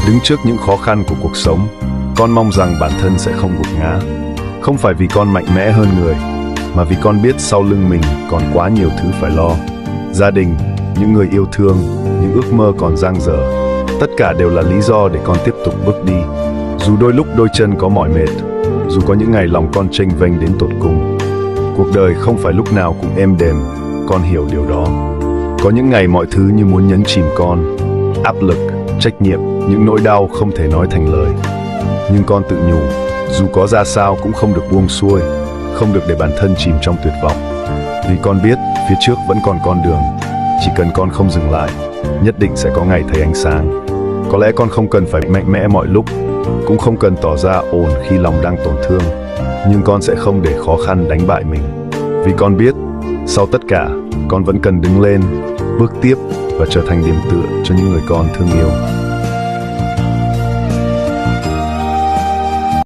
Đứng trước những khó khăn của cuộc sống, con mong rằng bản thân sẽ không gục ngã. Không phải vì con mạnh mẽ hơn người, mà vì con biết sau lưng mình còn quá nhiều thứ phải lo. Gia đình, những người yêu thương, những ước mơ còn dang dở, tất cả đều là lý do để con tiếp tục bước đi. Dù đôi lúc đôi chân có mỏi mệt, dù có những ngày lòng con chênh vênh đến tột cùng. Cuộc đời không phải lúc nào cũng êm đềm, con hiểu điều đó. Có những ngày mọi thứ như muốn nhấn chìm con, áp lực, trách nhiệm, những nỗi đau không thể nói thành lời. Nhưng con tự nhủ, dù có ra sao cũng không được buông xuôi, không được để bản thân chìm trong tuyệt vọng. Vì con biết phía trước vẫn còn con đường, chỉ cần con không dừng lại, nhất định sẽ có ngày thấy ánh sáng. Có lẽ con không cần phải mạnh mẽ mọi lúc, cũng không cần tỏ ra ổn khi lòng đang tổn thương, nhưng con sẽ không để khó khăn đánh bại mình. Vì con biết, sau tất cả, con vẫn cần đứng lên, bước tiếp và trở thành điểm tựa cho những người con thương yêu.